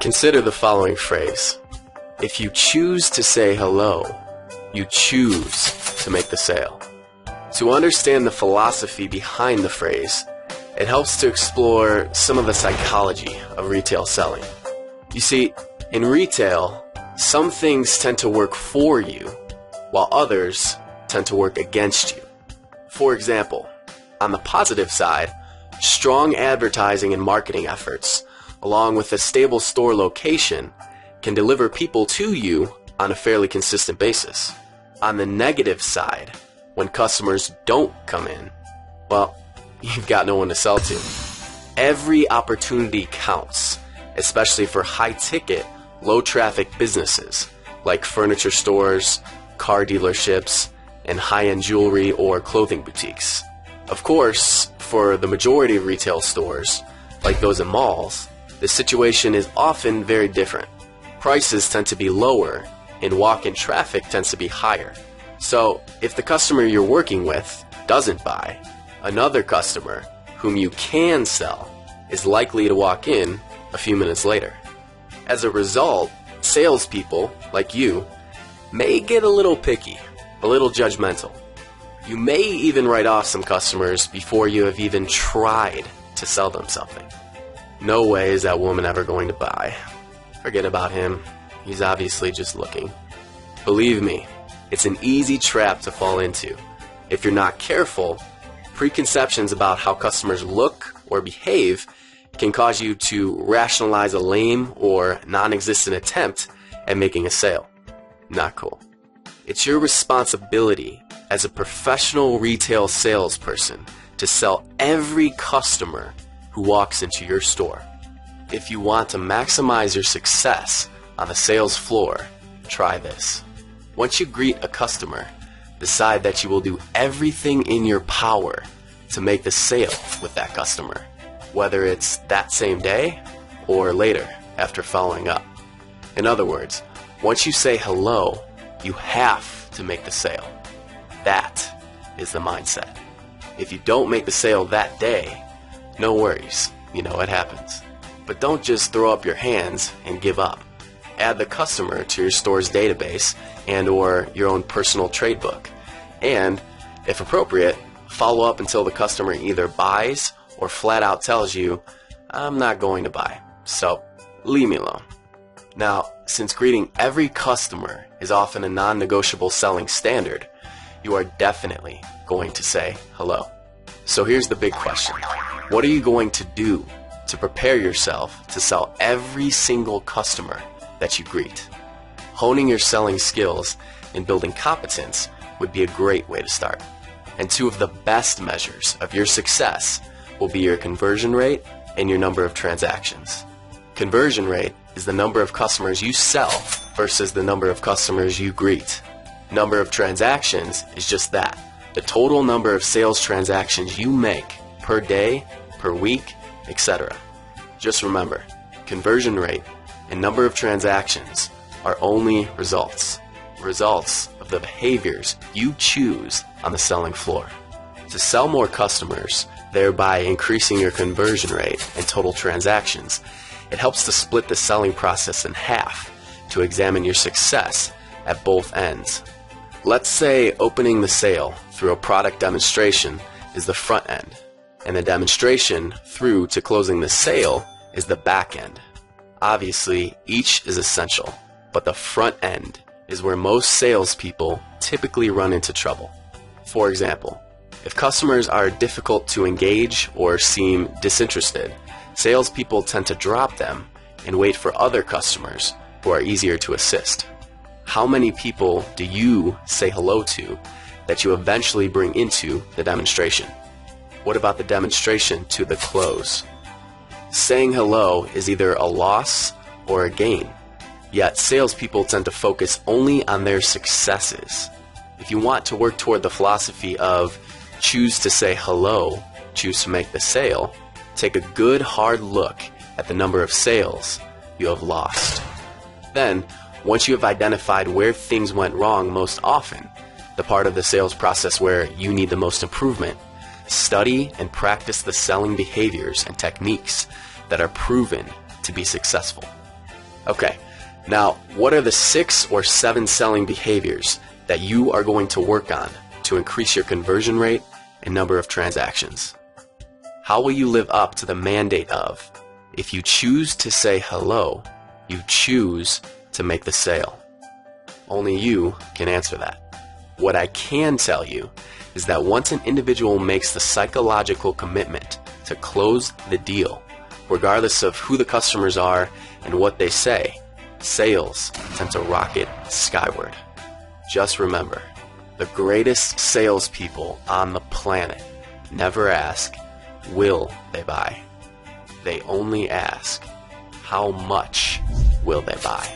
Consider the following phrase. If you choose to say hello, you choose to make the sale. To understand the philosophy behind the phrase, it helps to explore some of the psychology of retail selling. You see, in retail, some things tend to work for you, while others tend to work against you. For example, on the positive side, strong advertising and marketing efforts, along with a stable store location, can deliver people to you on a fairly consistent basis. On the negative side, when customers don't come in, well, you've got no one to sell to. Every opportunity counts, especially for high-ticket, low-traffic businesses like furniture stores, car dealerships, and high-end jewelry or clothing boutiques. Of course, for the majority of retail stores, like those in malls, the situation is often very different. Prices tend to be lower, and walk-in traffic tends to be higher. So, if the customer you're working with doesn't buy, another customer whom you can sell is likely to walk in a few minutes later. As a result, salespeople, like you, may get a little picky, a little judgmental. You may even write off some customers before you have even tried to sell them something. No way is that woman ever going to buy. Forget about him. He's obviously just looking. Believe me, it's an easy trap to fall into. If you're not careful, preconceptions about how customers look or behave can cause you to rationalize a lame or non-existent attempt at making a sale. Not cool. It's your responsibility as a professional retail salesperson to sell every customer who walks into your store. If you want to maximize your success on the sales floor, try this. Once you greet a customer, decide that you will do everything in your power to make the sale with that customer, whether it's that same day or later after following up. In other words, once you say hello, you have to make the sale. That is the mindset. If you don't make the sale that day, no worries, it happens. But don't just throw up your hands and give up. Add the customer to your store's database and or your own personal trade book. And, if appropriate, follow up until the customer either buys or flat out tells you, I'm not going to buy, so leave me alone. Now, since greeting every customer is often a non-negotiable selling standard, you are definitely going to say hello. So here's the big question. What are you going to do to prepare yourself to sell every single customer that you greet? Honing your selling skills and building competence would be a great way to start. And two of the best measures of your success will be your conversion rate and your number of transactions. Conversion rate is the number of customers you sell versus the number of customers you greet. Number of transactions is just that, the total number of sales transactions you make per day, per week, etc. Just remember, conversion rate and number of transactions are only results of the behaviors you choose on the selling floor. To sell more customers, thereby increasing your conversion rate and total transactions, it helps to split the selling process in half to examine your success at both ends. Let's say opening the sale through a product demonstration is the front end, and the demonstration through to closing the sale is the back end. Obviously, each is essential, but the front end is where most salespeople typically run into trouble. For example, if customers are difficult to engage or seem disinterested, salespeople tend to drop them and wait for other customers who are easier to assist. How many people do you say hello to that you eventually bring into the demonstration? What about the demonstration to the close? Saying hello is either a loss or a gain, yet salespeople tend to focus only on their successes. If you want to work toward the philosophy of choose to say hello, choose to make the sale, take a good hard look at the number of sales you have lost. Then, once you have identified where things went wrong most often, the part of the sales process where you need the most improvement, study and practice the selling behaviors and techniques that are proven to be successful. Okay, now what are the 6 or 7 selling behaviors that you are going to work on to increase your conversion rate and number of transactions? How will you live up to the mandate of, if you choose to say hello, you choose to make the sale? Only you can answer that. What I can tell you is that once an individual makes the psychological commitment to close the deal, regardless of who the customers are and what they say, sales tend to rocket skyward. Just remember, the greatest salespeople on the planet never ask, will they buy? They only ask, how much will they buy?